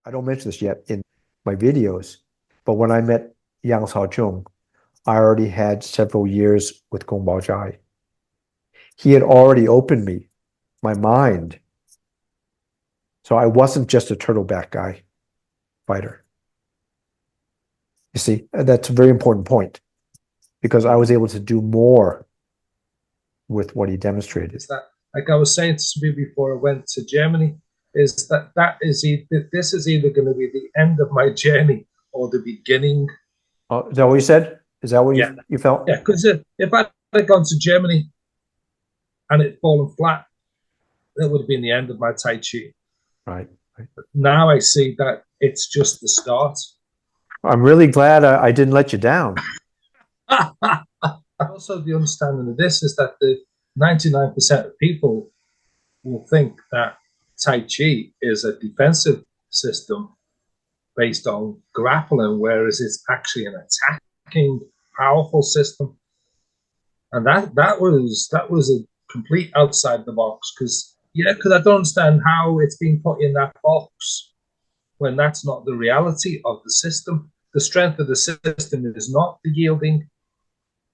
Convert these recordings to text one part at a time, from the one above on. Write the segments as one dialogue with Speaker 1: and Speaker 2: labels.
Speaker 1: I don't mention this yet in my videos, but when I met Yang Shaojun, I already had several years with Gong Bao Zhai. He had already opened me, my mind. So I wasn't just a turtleback guy, fighter. You see, that's a very important point because I was able to do more with what he demonstrated.
Speaker 2: Is that, like I was saying to me before I went to Germany, is that this is either going to be the end of my journey or the beginning.
Speaker 1: Oh, is that what you said? Is that what
Speaker 2: Yeah,
Speaker 1: you felt?
Speaker 2: yeah. Because if I had gone to Germany and it fallen flat, that would have been the end of my Tai Chi.
Speaker 1: Right.
Speaker 2: But now I see that it's just the start.
Speaker 1: I'm really glad I didn't let you down.
Speaker 2: Also, the understanding of this is that the 99% of people will think that Tai Chi is a defensive system based on grappling, whereas it's actually an attacking, powerful system. And that was a complete outside the box because I don't understand how it's being put in that box when that's not the reality of the system. The strength of the system is not the yielding.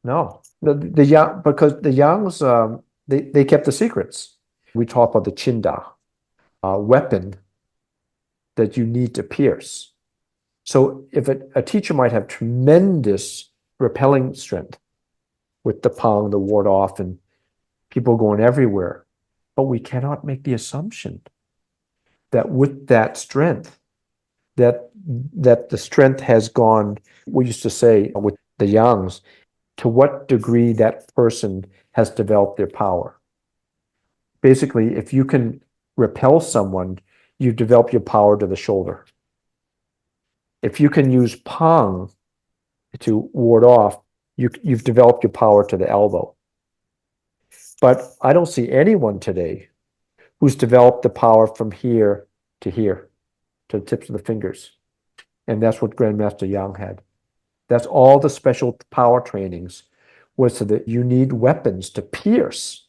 Speaker 1: No, the young because the Yangs they kept the secrets. We talk about the Chinda weapon that you need to pierce. So if a teacher might have tremendous repelling strength with the Peng, the ward off, and people going everywhere, but we cannot make the assumption that with that strength, that the strength has gone. We used to say with the Yangs, to what degree that person has developed their power. Basically, if you can repel someone, you develop your power to the shoulder. If you can use Peng to ward off, you've developed your power to the elbow. But I don't see anyone today who's developed the power from here, to the tips of the fingers. And that's what Grandmaster Yang had. That's all the special power trainings was so that you need weapons to pierce.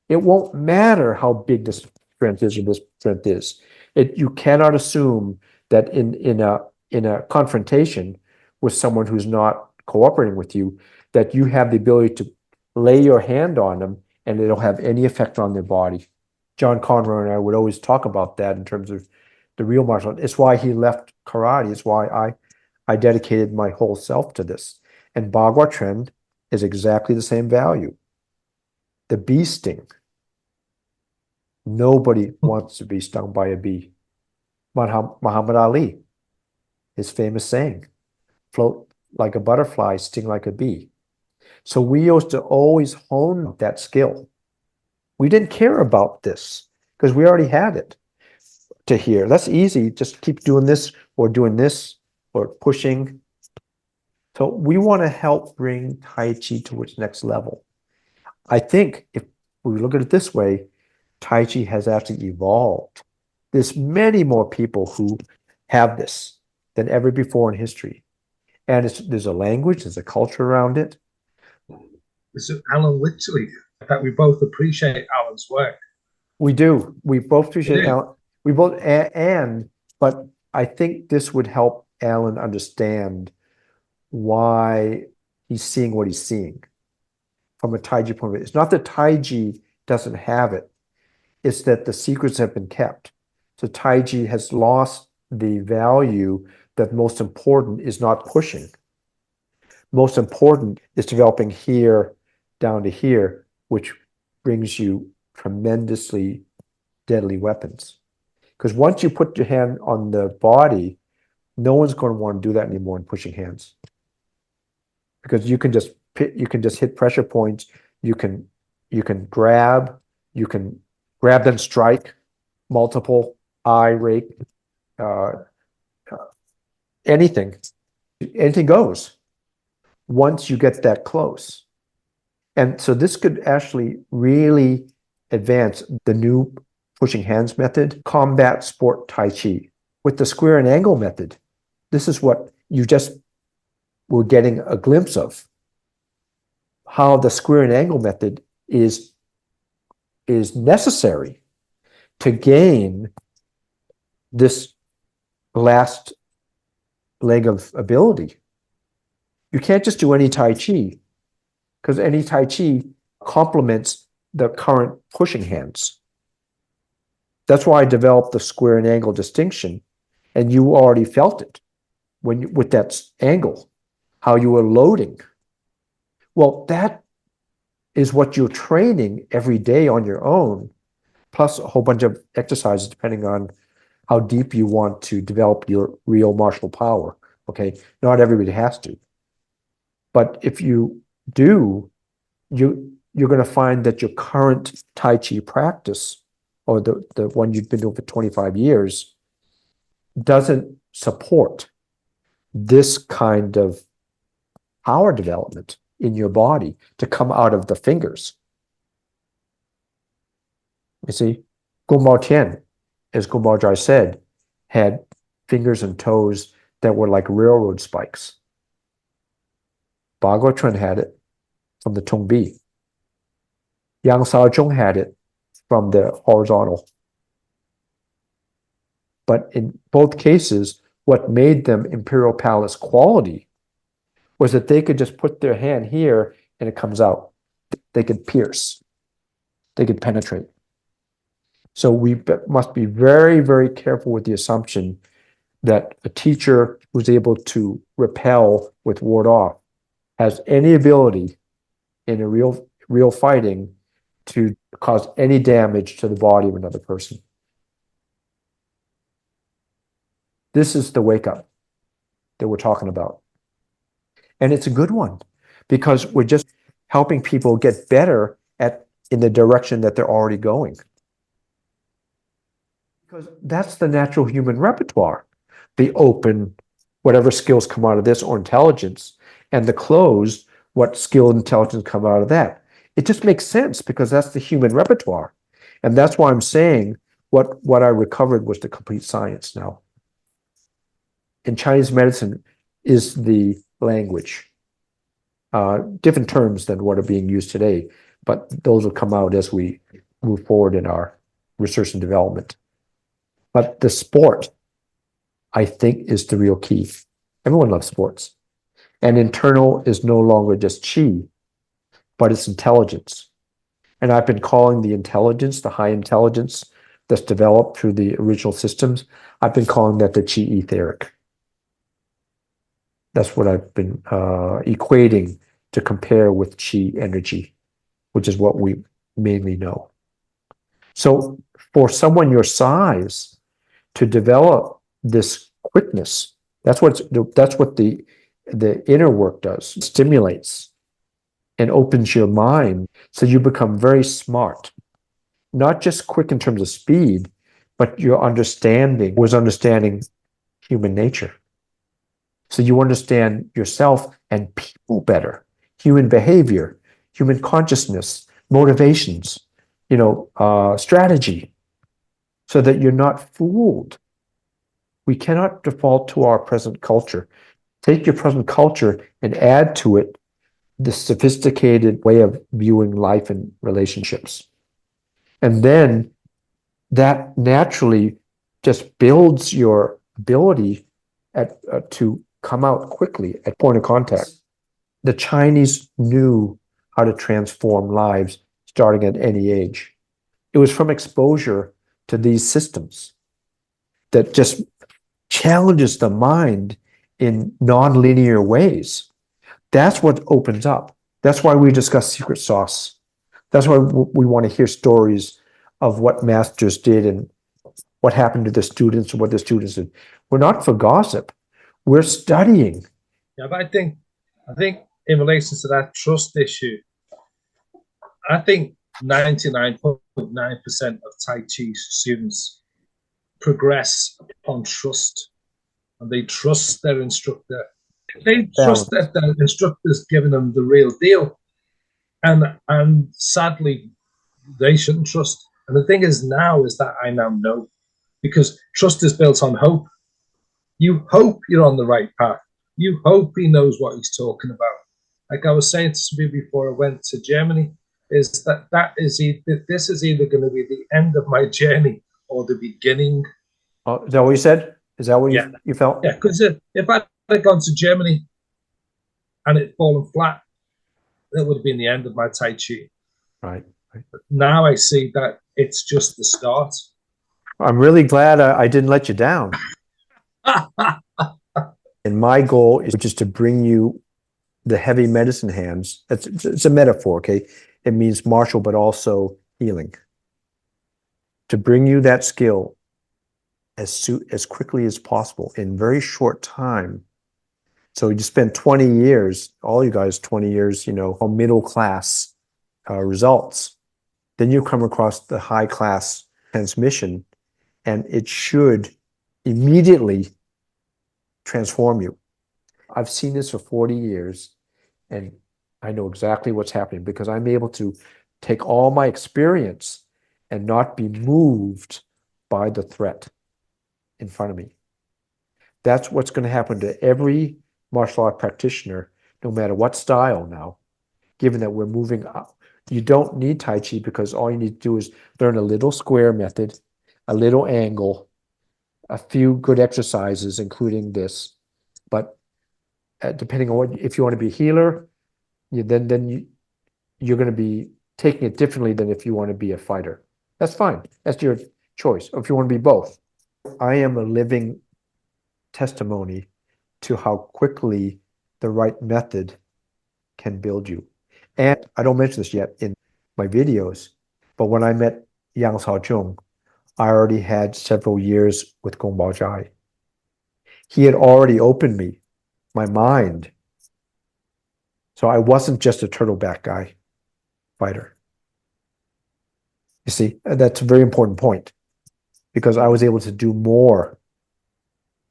Speaker 1: It won't matter how big this strength is or this strength is. You cannot assume that in a confrontation with someone who's not cooperating with you, that you have the ability to lay your hand on them and it'll have any effect on their body. John Conroy and I would always talk about that in terms of the real martial art. It's why he left karate. It's why I dedicated my whole self to this. And Bagua Trend is exactly the same value. The bee sting. Nobody wants to be stung by a bee. Muhammad Ali, his famous saying, float like a butterfly, sting like a bee. So we used to always hone that skill. We didn't care about this because we already had it to here. That's easy. Just keep doing this or pushing. So we want to help bring Tai Chi to its next level. I think if we look at it this way, Tai Chi has actually evolved. There's many more people who have this than ever before in history. And there's a language, there's a culture around it.
Speaker 2: It's Alan Wycherley. In fact, we both appreciate Alan's work.
Speaker 1: We do. We both appreciate Alan. We both, but I think this would help Alan understand why he's seeing what he's seeing from a Taiji point of view. It's not that Taiji doesn't have it. It's that the secrets have been kept. So Taiji has lost the value that most important is not pushing. Most important is developing here down to here, which brings you tremendously deadly weapons. Because once you put your hand on the body, no one's going to want to do that anymore in pushing hands. Because you can just hit pressure points, you can grab, then strike, multiple, eye rake, anything goes once you get that close. And so this could actually really advance the new pushing hands method, combat sport Tai Chi. With the square and angle method, this is what you just were getting a glimpse of, how the square and angle method is necessary to gain this last leg of ability. You can't just do any Tai Chi, because any Tai Chi complements the current pushing hands. That's why I developed the square and angle distinction, and you already felt it when you, with that angle, how you were loading. Well, that is what you're training every day on your own, plus a whole bunch of exercises depending on how deep you want to develop your real martial power. Okay, not everybody has to, but if you do, you're going to find that your current Tai Chi practice, or the one you've been doing for 25 years, doesn't support this kind of power development in your body to come out of the fingers. You see, Gua Quan, as Gua Jai said, had fingers and toes that were like railroad spikes. Gua Quan had it from the TongBi. Yang Shaozhong had it from the horizontal. But in both cases, what made them Imperial Palace quality was that they could just put their hand here and it comes out. They could pierce. They could penetrate. So we must be very, very careful with the assumption that a teacher who's able to repel with ward off has any ability in a real fighting to cause any damage to the body of another person. This is the wake up that we're talking about. And it's a good one because we're just helping people get better in the direction that they're already going. Because that's the natural human repertoire. The open, whatever skills come out of this, or intelligence, and the closed, what skill and intelligence come out of that. It just makes sense because that's the human repertoire. And that's why I'm saying what I recovered was the complete science now. In Chinese medicine is the language. Different terms than what are being used today, but those will come out as we move forward in our research and development. But the sport, I think, is the real key. Everyone loves sports. And internal is no longer just chi, but it's intelligence. And I've been calling the intelligence, the high intelligence that's developed through the original systems, I've been calling that the chi etheric. That's what I've been equating to compare with chi energy, which is what we mainly know. So for someone your size to develop this quickness, that's what the inner work does. It stimulates and opens your mind so you become very smart. Not just quick in terms of speed, but your understanding was understanding human nature. So you understand yourself and people better, human behavior, human consciousness, motivations, strategy, so that you're not fooled. We cannot default to our present culture. Take your present culture and add to it the sophisticated way of viewing life and relationships. And then that naturally just builds your ability to come out quickly at point of contact. The Chinese knew how to transform lives starting at any age. It was from exposure to these systems that just challenges the mind in non-linear ways. That's what opens up. That's why we discuss secret sauce. That's why we want to hear stories of what masters did and what happened to the students and what the students did. We're not for gossip. We're studying.
Speaker 2: Yeah, but I think in relation to that trust issue, I think 99.9% of Tai Chi students progress on trust, and they trust their instructor. They trust that their instructor's giving them the real deal, and sadly, they shouldn't trust. And the thing is now is that I now know, because trust is built on hope. You hope you're on the right path. You hope he knows what he's talking about. Like I was saying to me before I went to Germany, is that this is either going to be the end of my journey or the beginning.
Speaker 1: Is that what you said? Is that what
Speaker 2: Yeah.
Speaker 1: you felt?
Speaker 2: Yeah, because if I'd gone to Germany and it fallen flat, that would have been the end of my Tai Chi.
Speaker 1: Right.
Speaker 2: Now I see that it's just the start.
Speaker 1: I'm really glad I didn't let you down. And my goal is just to bring you the heavy medicine hands. It's a metaphor, okay? It means martial, but also healing. To bring you that skill as quickly as possible in very short time. So you spend 20 years, all you guys, 20 years, on middle class results. Then you come across the high class transmission, and it should immediately transform you. I've seen this for 40 years, and I know exactly what's happening because I'm able to take all my experience and not be moved by the threat in front of me. That's what's going to happen to every martial art practitioner, no matter what style now, given that we're moving up. You don't need Tai Chi because all you need to do is learn a little square method, a little angle, a few good exercises, including this. But depending on if you want to be a healer, you're going to be taking it differently than if you want to be a fighter. That's fine. That's your choice. Or if you want to be both. I am a living testimony to how quickly the right method can build you. And I don't mention this yet in my videos, but when I met Yang Shaozhong, I already had several years with Gong Bao Zhai. He had already opened me, my mind. So I wasn't just a turtleback guy, fighter. You see, that's a very important point because I was able to do more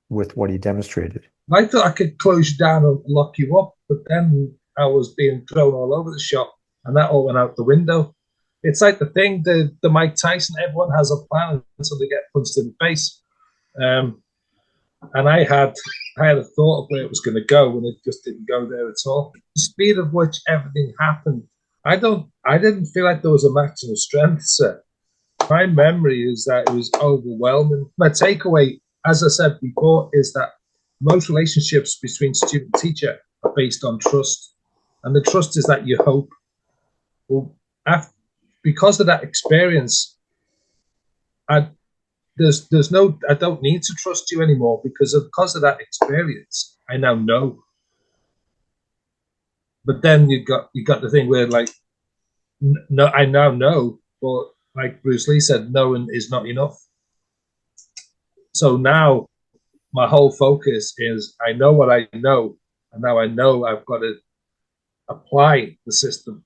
Speaker 1: with what he demonstrated.
Speaker 2: I thought I could close you down and lock you up, but then I was being thrown all over the shop, and that all went out the window. It's like the Mike Tyson, everyone has a plan until they get punched in the face. And I had a thought of where it was going to go, and it just didn't go there at all. The speed of which everything happened, I didn't feel like there was a maximum strength set. My memory is that it was overwhelming. My takeaway, as I said before, is that most relationships between student and teacher are based on trust. And the trust is that you hope. Well, because of that experience, I don't need to trust you anymore because of that experience, I now know. But then you got the thing where like, no, I now know, but like Bruce Lee said, knowing is not enough. So now my whole focus is I know what I know, and now I know I've got to apply the system.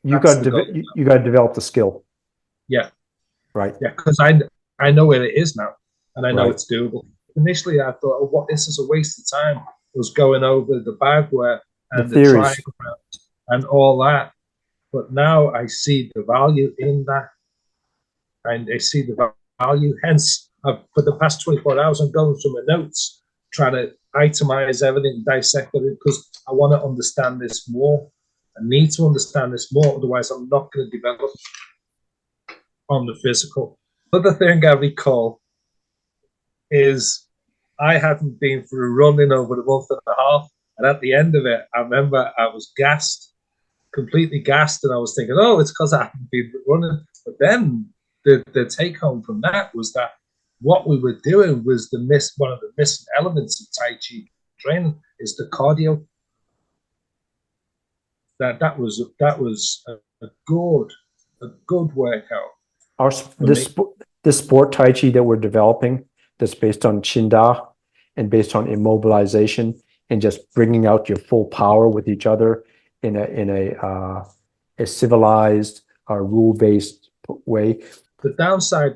Speaker 1: You got to develop the skill.
Speaker 2: Yeah.
Speaker 1: Right.
Speaker 2: Yeah, because I know where it is now, and I know
Speaker 1: Right.
Speaker 2: it's doable. Initially, I thought, oh, what, this is a waste of time. Was going over the bagware and the triangle and all that. But now I see the value in that, and I see the value. Hence, for the past 24 hours, I'm going through my notes, trying to itemize everything, dissect it, because I want to understand this more. I need to understand this more, otherwise I'm not going to develop on the physical. Another thing I recall is I hadn't been for a run in over a month and a half, and at the end of it, I remember I was gassed, completely gassed, and I was thinking, oh, it's because I haven't been running. But then the take home from that was that what we were doing was one of the missing elements of Tai Chi training is the cardio. That was a good workout.
Speaker 1: This sport Tai Chi that we're developing, that's based on Qinda and based on immobilization and just bringing out your full power with each other in a civilized, rule-based way.
Speaker 2: The downside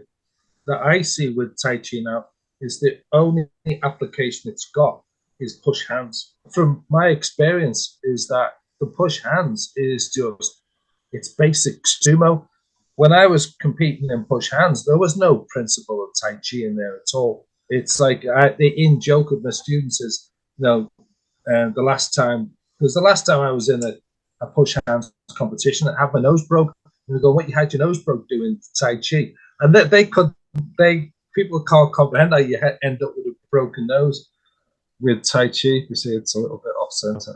Speaker 2: that I see with Tai Chi now is the only application it's got is push hands. From my experience, is that the push hands is just, it's basic sumo. When I was competing in push hands, there was no principle of Tai Chi in there at all. It's like the in joke of my students is, the last time I was in a push hands competition, I had my nose broke. And they go, what, you had your nose broke doing Tai Chi? And they could people can't comprehend how you end up with a broken nose with Tai Chi. You see, it's a little bit off center.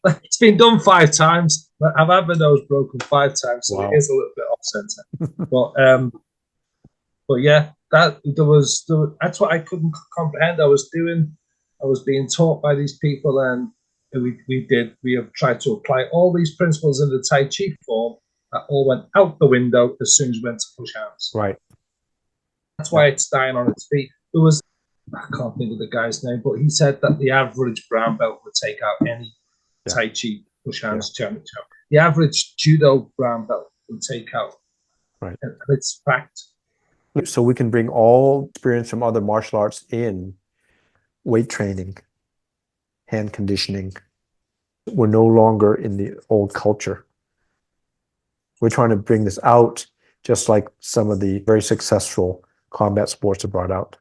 Speaker 2: It's been done 5 times. I've had my nose broken 5 times, so
Speaker 1: Wow.
Speaker 2: it is a little bit off center. But yeah, that's what I couldn't comprehend. I was being taught by these people, and we have tried to apply all these principles in the Tai Chi form that all went out the window as soon as we went to push hands.
Speaker 1: Right.
Speaker 2: That's why it's dying on its feet. I can't think of the guy's name, but he said that the average brown belt would take out any Tai Chi push hands championship. The average judo brown belt would take out.
Speaker 1: Right.
Speaker 2: And it's fact.
Speaker 1: So we can bring all experience from other martial arts in weight training, hand conditioning. We're no longer in the old culture. We're trying to bring this out, just like some of the very successful combat sports are brought out.